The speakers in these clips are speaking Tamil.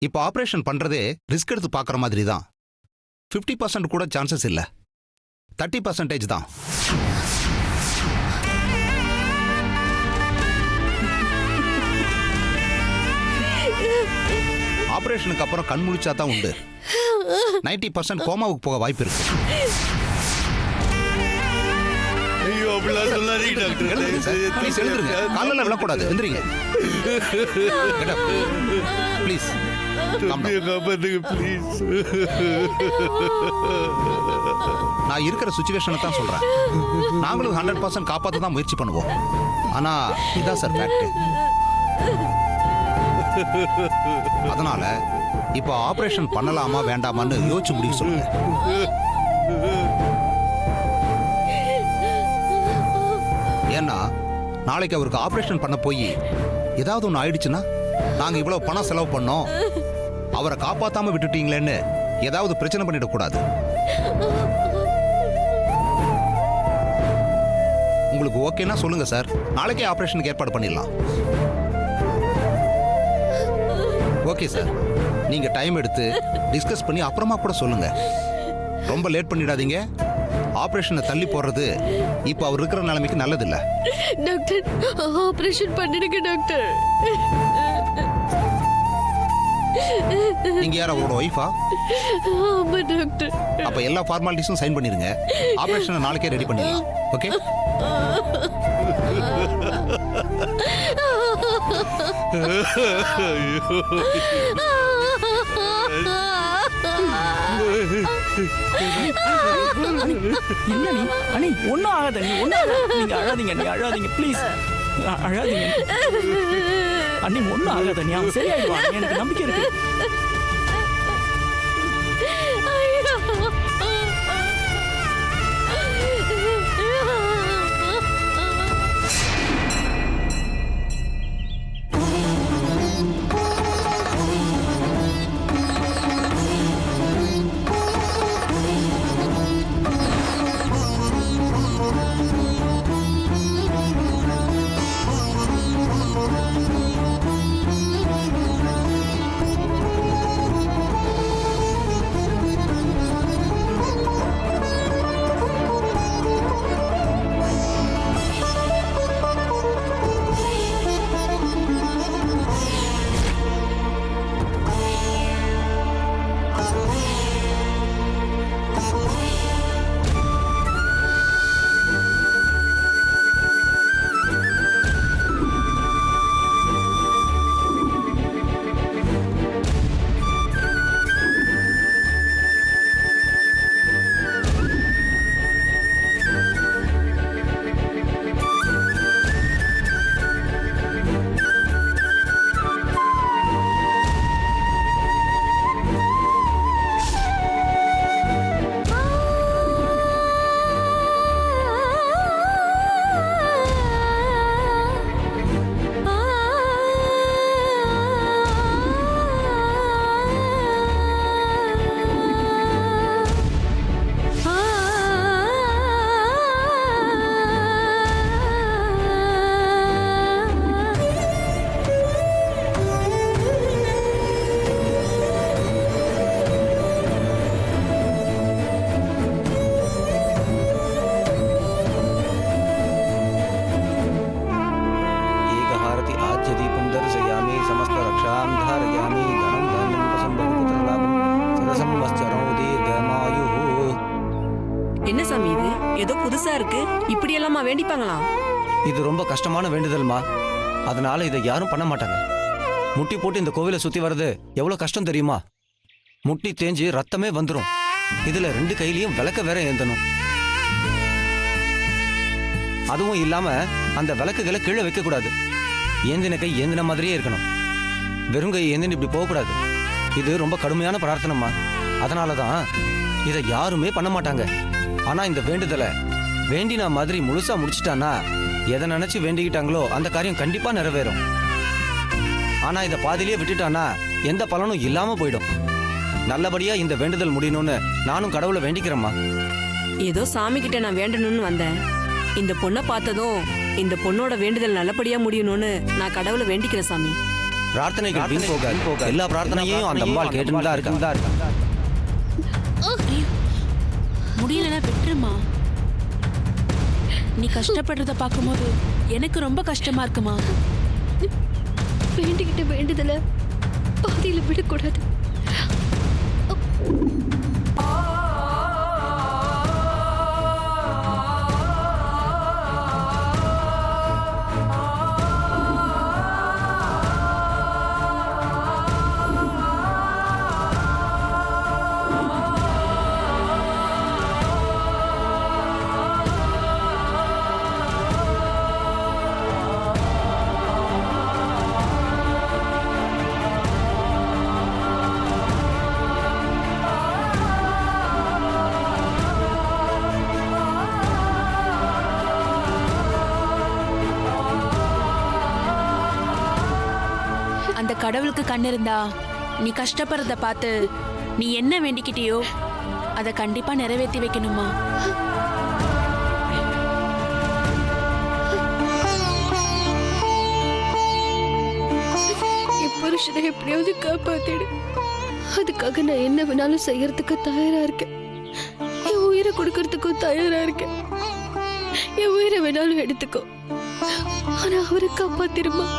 இப்போ ஆபரேஷன் பண்றதே ரிஸ்க் எடுத்து பார்க்குற மாதிரி தான். 50% கூட சான்சஸ் இல்லை, 30% தான். ஆபரேஷனுக்கு அப்புறம் கண் முழிச்சா தான் உண்டு. 90% கோமாவுக்கு போக வாய்ப்பு இருக்கு. ஐயோ அப்படிலாம் சொல்லாதீங்க டாக்டர். ப்ளீஸ் எழுந்துருங்க, காலையில் விழக்கூடாது. எந்திரிங்க ப்ளீஸ். காப்பாத்துங்க ப்ளீஸ். நான் இருக்கிற சுச்சுவேஷனை தான் சொல்றேன். நாங்களும் 100% காப்பாற்ற தான் முயற்சி பண்ணுவோம். ஆனா இதான் சார் ஃபேக்ட். அதனால இப்போ ஆபரேஷன் பண்ணலாமா வேண்டாமான்னு யோசிச்சு முடிவு சொல்லுங்க. ஏன்னா நாளைக்கு அவருக்கு ஆபரேஷன் பண்ண போய் ஏதாவது ஒன்று ஆயிடுச்சுன்னா நாங்க இவ்வளவு பணம் செலவு பண்ணோம், அவரை காப்பாத்தாம விட்டுட்டீங்களேன்னு ஏதாவது பிரச்சனை பண்ணிடக்கூடாது. உங்களுக்கு ஓகேனா சொல்லுங்க சார், நாளைக்கே ஆபரேஷனுக்கு ஏற்பாடு பண்ணிடலாம். ஓகே சார், நீங்க டைம் எடுத்து டிஸ்கஸ் பண்ணி அப்புறமா கூட சொல்லுங்க. ரொம்ப லேட் பண்ணிடாதீங்க. ஆபரேஷனை தள்ளி போடுறது இப்போ அவர் இருக்கிற நிலைமைக்கு நல்லது இல்ல. டாக்டர் ஆபரேஷன் பண்ணிடுங்க டாக்டர். நீங்க யார், அவரோட ஒய்ஃபா? ஆமா டாக்டர். அப்ப எல்லா ஃபார்மாலிட்டிஸும் சைன் பண்ணிருங்க. ஆபரேஷனை நாளைக்கே ரெடி பண்ணிடலாம். ஓகே? என்ன நீ அனி ஒன்னும் ஆகாத, நீ ஒன்னும் ஆகாத. நீங்க அழாதீங்க, நீ அழாதீங்க ப்ளீஸ், அழாதீங்க அண்ணி. ஒன்னும் ஆகாத, நீ அவன் சரியாயிடுவான், எனக்கு நம்பிக்கை இருக்கு. என்ன சாமி இது? ஏதோ புதுசா இருக்கு. இப்படி எல்லாமா வேண்டிப்பாங்களா? இது ரொம்ப கஷ்டமான வேண்டுதல்மா, அதனால இதை யாரும் பண்ண மாட்டாங்க. முட்டி போட்டு இந்த கோவிலை சுத்தி வர்றது எவ்வளவு கஷ்டம் தெரியுமா? முட்டி தேஞ்சு ரத்தமே வந்துடும். இதுல 2 கையிலையும் விளக்க வேற ஏந்தணும். அதுவும் இல்லாம அந்த விளக்குகளை கீழே வைக்க கூடாது. ஏந்தின கை ஏந்தின மாதிரியே இருக்கணும். வெறும் கை ஏந்தின இப்படி போகக்கூடாது. இது ரொம்ப கடுமையான பிரார்த்தனைமா. அதனாலதான் இதை யாருமே பண்ண மாட்டாங்க. ஆனா இந்த வேண்டுதலை வேண்டினா மாதிரி முழுசா முடிச்சிட்டானா, எதை நினைச்சு வேண்டிக்கிட்டாங்களோ அந்த காரியம் கண்டிப்பா நிறைவேறும். ஆனா இதை பாதியிலேயே விட்டுட்டானா எந்த பலனும் இல்லாம போயிடும். நல்லபடியா இந்த வேண்டுதல் முடியணும்னு நானும் கடவுளை வேண்டிக்கிறேம்மா. ஏதோ சாமி கிட்ட நான் வேண்டணும்னு வந்தேன். இந்த பொண்ணை பார்த்ததும் இந்த பொண்ணோட வேண்டுதல் நல்லபடியா முடியணும்னு நான் கடவுளை வேண்டிக்கிறேன் சாமி. பிரார்த்தனைகள் வீண் போகாது. எல்லா பிரார்த்தனையையும் அந்த அம்பாள் கேட்டுன்னு தான் இருக்கா. முடியலன்னா விட்டுருமா. நீ கஷ்டப்படுறத பார்க்கும்போது எனக்கு ரொம்ப கஷ்டமா இருக்குமா. வேண்டிக்கிட்ட வேண்டுதல பாதியில விடக்கூடாது. அந்த கடவுளுக்கு கண்ணு இருந்தா நீ கஷ்டப்படுறத பார்த்து நீ என்ன வேண்டிக்கிட்டியோ அதை கண்டிப்பா நிறைவேற்றி வைக்கணுமா. என் புருஷனை எப்படியாவது காப்பாத்திடு. அதுக்காக நான் என்ன வேணாலும் செய்யறதுக்கு தயாரா இருக்கேன். என் உயிரை கொடுக்கறதுக்கும் தயாரா இருக்கேன். என் உயிரை வேணாலும் எடுத்துக்கோ, ஆனா அவரை காப்பாத்திருமா.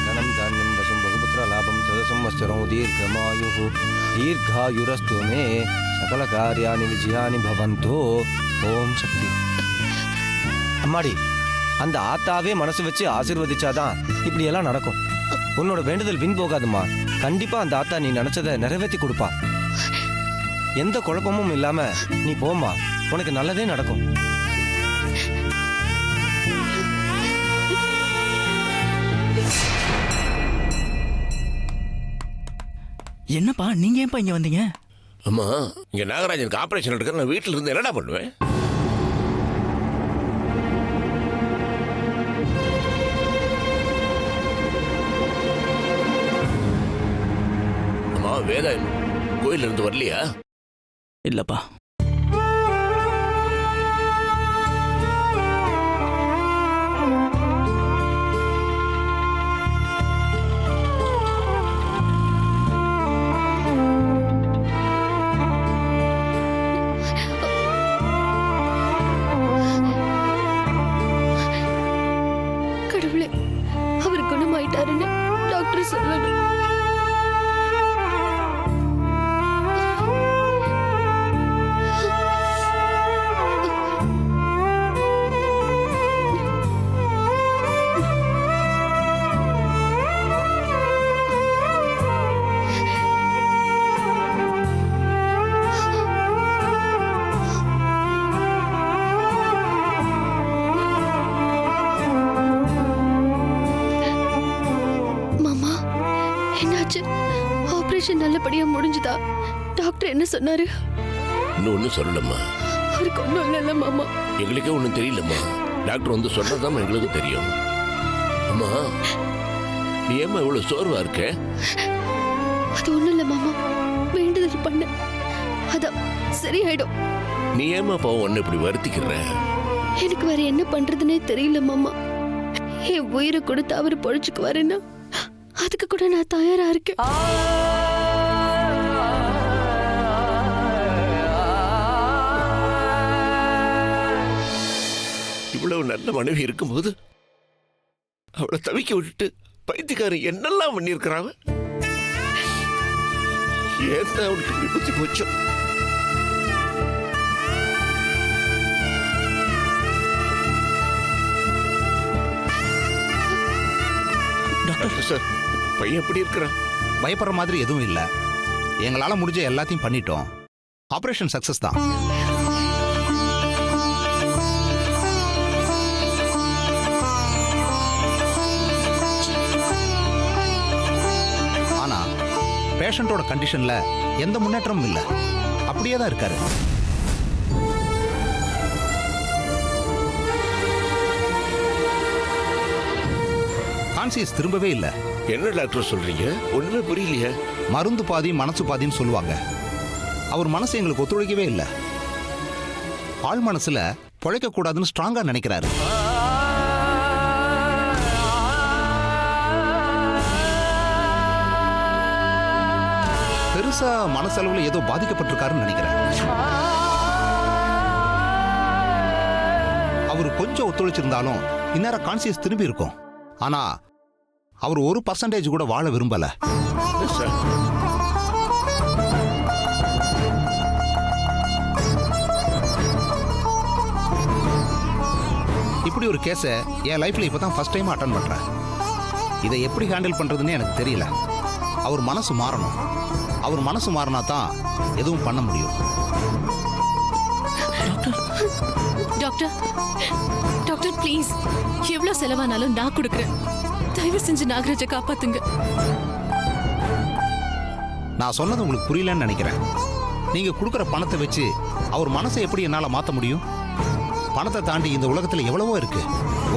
தனம் தானியம் வசும் பகுபுத்திர லாபம் சதசம்வத்சரம் தீர்க்கமாயுः தீர்காயுரஸ்து மே சகல காரியானி விஜயானி பவந்தோ. ஓம் சக்தி. அம்மாடி, அந்த ஆத்தாவே மனசு வச்சு ஆசீர்வதிச்சாதான் இப்படி எல்லாம் நடக்கும். உன்னோட வேண்டுதல் வீண் போகாதுமா. கண்டிப்பா அந்த ஆத்தா நீ நினைச்சதை நிறைவேற்றி கொடுப்பா. எந்த குழப்பமும் இல்லாம நீ போம்மா, உனக்கு நல்லதே நடக்கும். என்னப்பா நீங்க ஏன்பா இங்க வந்தீங்க? அம்மா, இங்க நாகராஜனுக்கு ஆபரேஷன் எடுக்க நான் வீட்டுல இருந்து என்னடா பண்ணுவேன்? அம்மா, வேதா கோயில இருந்து வரலையா? இல்லப்பா. கடவுளே, அவர் குணமாயிட்டாருன்னு டாக்டர் சொல்லணும். மாமா, என்னாச்சு? ஆபரேஷன் நல்லபடியா முடிஞ்சுதா? டாக்டர் என்ன சொன்னாரு? இன்னும் ஒன்றும் சொல்லலம்மா. அவருக்கு ஒன்றும் இல்லைல்ல மாமா. எங்களுக்கே ஒன்றும் தெரியலம்மா. டாக்டர் வந்து சொன்னதாம்மா எங்களுக்கு தெரியும். அம்மா, நீ ஏம்மா இவ்வளவு சோர்வா இருக்க? அது ஒண்ணும் இல்ல மாமா, வேண்டுதல் பண்ண அதான் சரியாயிடும். நீ ஏம்மா பாவம் ஒன்னு இப்படி வருத்திக்கிற? எனக்கு வேற என்ன பண்றதுன்னே தெரியல மாமா. என் உயிரை கொடுத்து அவர் பொழைச்சுக்குவாருன்னா அதுக்கு கூட நான் தயாரா இருக்கேன். இவ்வளவு நல்ல மனைவி இருக்கும்போது அவளை தவிக்க விட்டுட்டு பைத்தியக்காரன் என்னெல்லாம் பண்ணியிருக்கிறாங்க. ஏன் அவனுக்கு இப்படி புத்தி போச்சோ? டாக்டர் சார், பையன் எப்படி இருக்கிறான்? பயப்படுற மாதிரி எதுவும் இல்லை. எங்களால முடிஞ்ச எல்லாத்தையும் பண்ணிட்டோம். ஆபரேஷன் சக்சஸ் தான். ஆனா பேஷண்டோட கண்டிஷன்ல எந்த முன்னேற்றமும் இல்லை. அப்படியே தான் இருக்காரு. கான்சியஸ் திரும்பவே இல்லை. என்ன டாக்டர் சொல்றீங்க? ஒண்ணுமே புரியலையே. மருந்து பாதி மனசு பாதின்னு சொல்லுவாங்க. அவர் மனசு எங்களுக்கு ஒத்துழைக்கவே இல்லை. ஆள் மனசுல பொழைக்க கூடாதுன்னு ஸ்ட்ராங்கா நினைக்கிறாரு. பெருசா மனசளவுல ஏதோ பாதிக்கப்பட்டிருக்காருன்னு நினைக்கிறேன். அவர் கொஞ்சம் ஒத்துழைச்சிருந்தாலும் இந்நேரம் கான்சியஸ் திரும்பி இருக்கும். ஆனா அவர் 1% கூட வாழ விரும்பல. சார், இப்படி ஒரு கேஸை என் லைஃப்ல இப்பதான் ஃபர்ஸ்ட் டைம் அட்டன் பண்றேன். இதை எப்படி ஹேண்டில் பண்றதுன்னு எனக்கு தெரியல. அவர் மனசு மாறணும். அவர் மனசு மாறினா தான் எதுவும் பண்ண முடியும். டாக்டர் டாக்டர் ப்ளீஸ், எவ்வளவு செலவானாலும் நான் கொடுக்குறேன். தயவு செஞ்சு நாகராஜை காப்பாத்துங்க. நான் சொன்னது உங்களுக்கு புரியலன்னு நினைக்கிறேன். நீங்க கொடுக்குற பணத்தை வச்சு அவர் மனசை எப்படி என்னால மாத்த முடியும்? பணத்தை தாண்டி இந்த உலகத்துல எவ்வளவோ இருக்கு.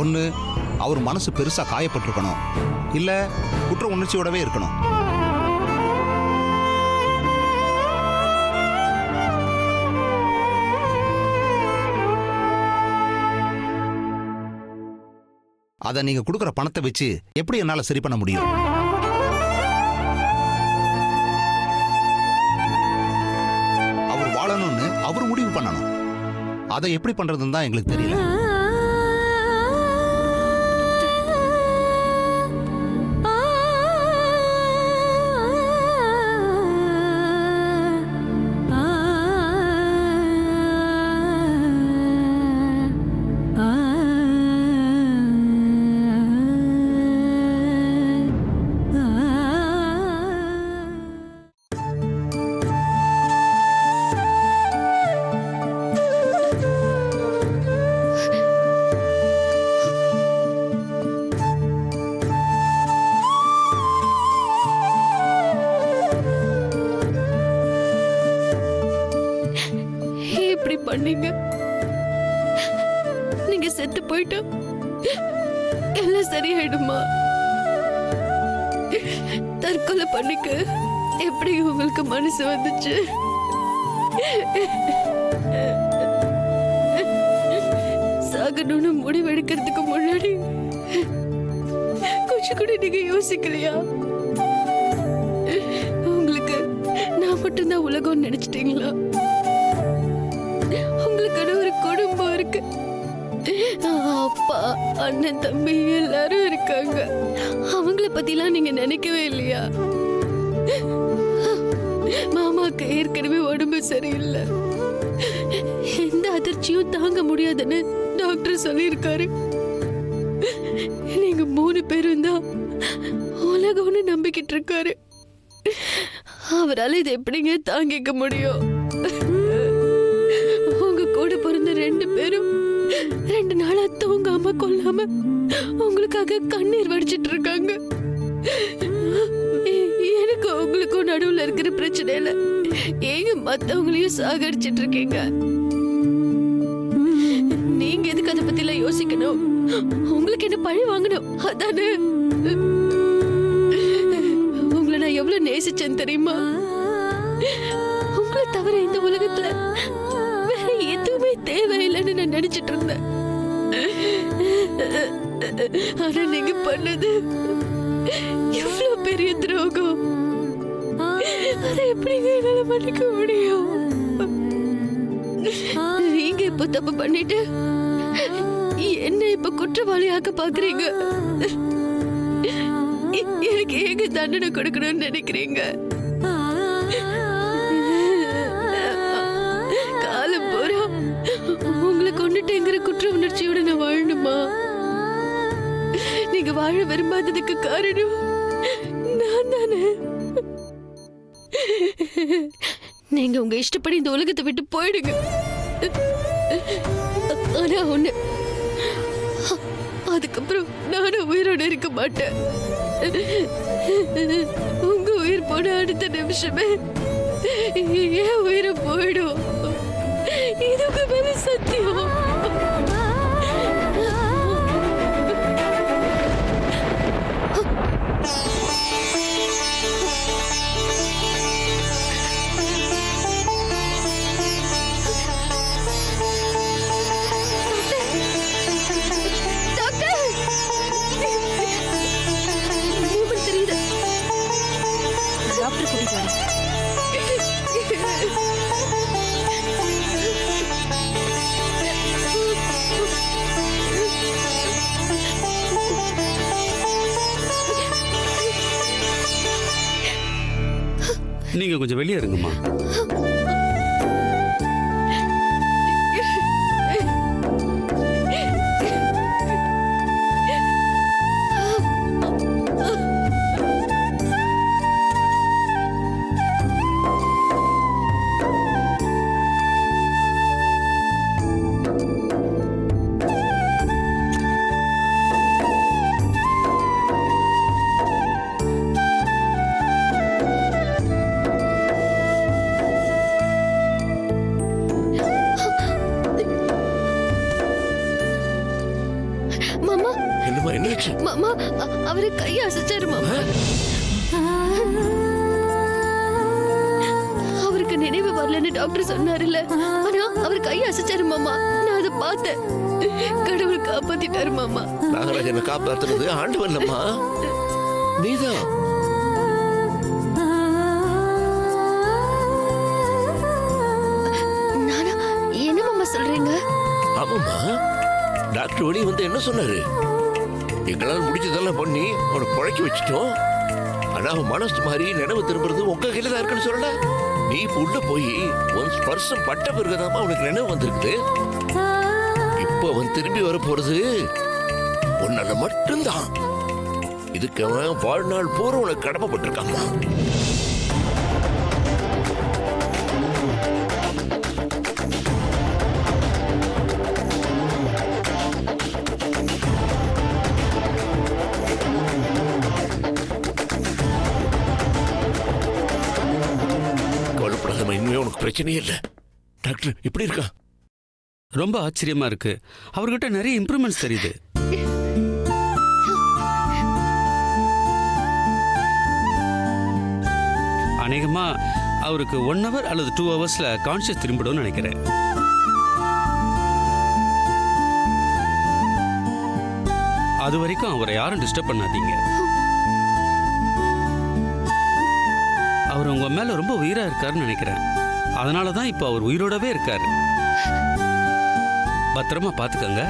ஒண்ணு, அவர் மனசு பெருசா காயப்பட்டிருக்கணும், இல்ல குற்ற உணர்ச்சியோடவே இருக்கணும். அதை நீங்க கொடுக்குற பணத்தை வச்சு எப்படி என்னால சரி பண்ண முடியும்? அவர் வாழணும்னு அவர் முடிவு பண்ணணும். அதை எப்படி பண்றதுன்னு தான் எங்களுக்கு தெரியல. இப்படி பண்ணீங்க. நீங்க செத்து போயிட்டா எல்லாம் சரியாயிடுமா? தற்கொலை பண்ணிக்க எப்படி உங்களுக்கு மனசு வந்துச்சு? சாகணும்னு முடிவெடுக்கிறதுக்கு முன்னாடி கொஞ்சம் கூட நீங்க யோசிக்கலையா? உங்களுக்கு நான் மட்டும்தான் உலகம்னு நினைச்சிட்டீங்களா? உங்களுக்கான ஒரு குடும்பம் இருக்கு. அப்பா, அண்ணன், தம்பி எல்லாரும் இருக்காங்க. அவங்கள பத்திலாம் நீங்க நினைக்கவே இல்லையா? மாமாக்கு ஏற்கனவே உடம்பு சரியில்லை. எந்த அதிர்ச்சியும் தாங்க முடியாதுன்னு டாக்டர் சொல்லியிருக்காரு. நீங்க 3 பேரும் தான் உலகம்னு நம்பிக்கிட்டு இருக்காரு. அவரால் இதை எப்படிங்க தாங்கிக்க முடியும்? கூட பிறந்த 2 பேரும் 2 நாளா தூங்காம கொள்ளாம உங்களுக்காக கண்ணீர் வடிச்சிட்டு இருக்காங்க. எனக்கு உங்களுக்கும் நடுவுல இருக்கிற பிரச்சனையில ஏங்க மத்தவங்களையும் சாகடிச்சிட்டு இருக்கீங்க? நீங்க எதுக்கு அதை பத்தி எல்லாம் யோசிக்கணும்? உங்களுக்கு என்ன பழி வாங்கணும் அதானே? உங்களை நான் எவ்வளவு நேசிச்சேன் தெரியுமா? உங்களை தவிர இந்த உலகத்துல எதுவுமே தேவையில்லைன்னு நான் நினைச்சிட்டு இருந்தேன். ஆனா நீங்க பண்ணது எவ்வளவு பெரிய துரோகம். அதை எப்படிங்க என்னால மன்னிக்க முடியும்? நீங்க இப்ப தப்பு பண்ணிட்டு என்ன இப்ப குற்றவாளியாக்க பாக்குறீங்க. எனக்கு ஏங்க தண்டனை கொடுக்கணும்னு நினைக்கிறீங்க? உங்களை கொண்டுட்டேங்கிற குற்ற உணர்ச்சியோட நான் வாழணுமா? நீங்க வாழ விரும்பாததுக்கு காரணம் நான் தானே. நீங்க உங்க இஷ்டப்படி இந்த உலகத்தை விட்டு போயிடுங்க. ஆனா ஒண்ணு, அதுக்கப்புறம் நானும் உயிரோட இருக்க மாட்டேன். உங்க உயிர் போன அடுத்த நிமிஷமே என் உயிரை போயிடும். இதுக்கு மேல சத்தியம். நீங்க கொஞ்சம் வெளியே இருங்கம்மா. மாமா என்னம்மா என்னாச்சு? மாமா அவரு கையை அசைச்சாரு மாமா. அவருக்கு நினைவு வரலன்னு டாக்டர் சொன்னாருல்ல, ஆனா அவர் கையை அசைச்சாரு மாமா. நான் அதை பார்த்தேன். கடவுள் காப்பாத்திட்டாரு மாமா. நாகராஜனை காப்பாத்துறது ஆண்டவன்லம்மா, நீதான். நானா? என்ன மாமா சொல்றீங்க? ஆமாம்மா, டாக்டர் வெளியே வந்து என்ன சொன்னாரு? எங்களால் முடிச்சதெல்லாம் பண்ணி அவனை புழைக்க வச்சுட்டோம். ஆனா அவன் மனசு மாதிரி நினைவு திரும்புறது உங்க கையில தான் இருக்குன்னு சொல்லல. நீ இப்ப உள்ள போய் உன் ஸ்பர்சம் பட்ட பிறகுதாம்மா அவனுக்கு நினைவு வந்திருக்குது. இப்போ அவன் திரும்பி வர போறது உன்னால மட்டும்தான். இதுக்கு அவன் வாழ்நாள் பூரா உனக்கு கடமைப்பட்டிருக்காம்மா. இனிமே உனக்கு பிரச்சனையே இல்லை. டாக்டர் இப்படி இருக்கா? ரொம்ப ஆச்சரியமா இருக்கு. அவர்கிட்ட நிறைய இம்ப்ரூவ்மெண்ட்ஸ் தெரியுது. அநேகமா அவருக்கு 1 hour அல்லது 2 hours கான்சியஸ் திரும்பிடும்னு நினைக்கிறேன். அது வரைக்கும் அவரை யாரும் டிஸ்டர்ப் பண்ணாதீங்க. அவர் உங்க மேல ரொம்ப உயிரா இருக்காருன்னு நினைக்கிறேன். அதனால தான் இப்போ அவர் உயிரோடவே இருக்காரு. பத்திரமா பாத்துக்கங்க.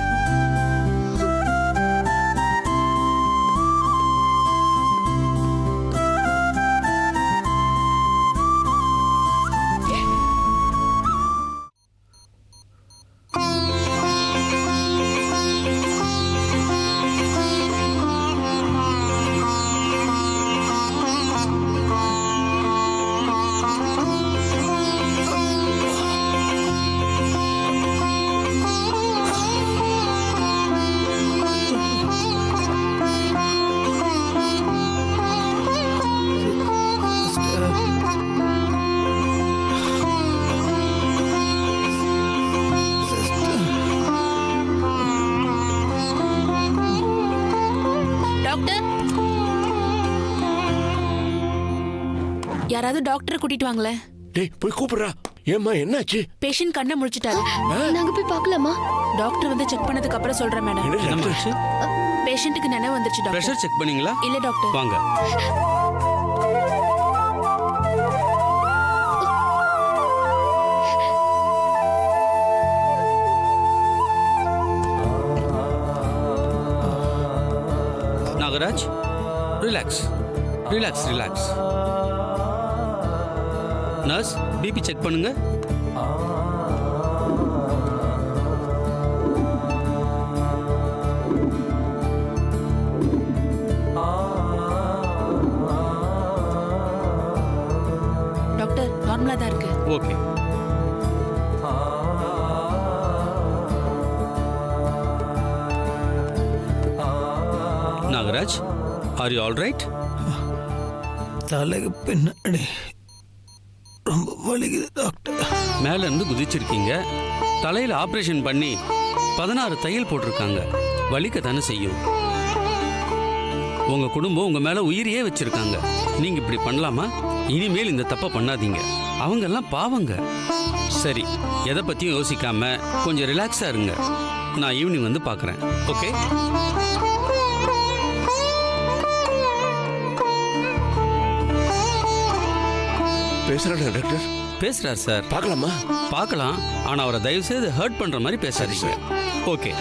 யாராவது டாக்டர் கூட்டிட்டு வாங்களே. டேய் போய் கூப்பிடுறா. ஏம்மா என்னாச்சு? பேஷண்ட் கண்ணை முழிச்சிட்டாரு. நாங்க போய் பார்க்கலாமா? டாக்டர் வந்து செக் பண்ணதுக்கு அப்புறம் சொல்றேன் மேடம். என்ன டாக்டர்? பேஷண்ட்டுக்கு நினைவு வந்துருச்சு டாக்டர். பிரஷர் செக் பண்ணீங்களா? இல்ல டாக்டர். வாங்க. Nagaraj, relax relax relax. Nurse, BP check பண்ணுங்க. டாக்டர் நார்மலா தான் இருக்கு. Okay. Nagaraj, are you all right? தலைக்கு பின்னாடி ரொம்ப வலிக்குது டாக்டர். மேல இருந்து குதிச்சிருக்கீங்க. தலையில ஆபரேஷன் பண்ணி 16 தையல் போட்டிருக்காங்க. வலிக்க தானே செய்யும். உங்க குடும்பம் உங்க மேல உயிரையே வச்சிருக்காங்க. நீங்க இப்படி பண்ணலாமா? இனிமேல் இந்த தப்பை பண்ணாதீங்க. அவங்க எல்லாம் பாவங்க. சரி, எதை பத்தியும் யோசிக்காம கொஞ்சம் ரிலாக்ஸா இருங்க. நான் ஈவினிங் வந்து பார்க்கறேன். ஓகே? பேசுறாடா டாக்டர்? பேசுறார் சார். பார்க்கலாமா? பார்க்கலாம். ஆனா அவரை தயவு செய்து ஹர்ட் பண்ற மாதிரி பேசாதீங்க. ஓகே.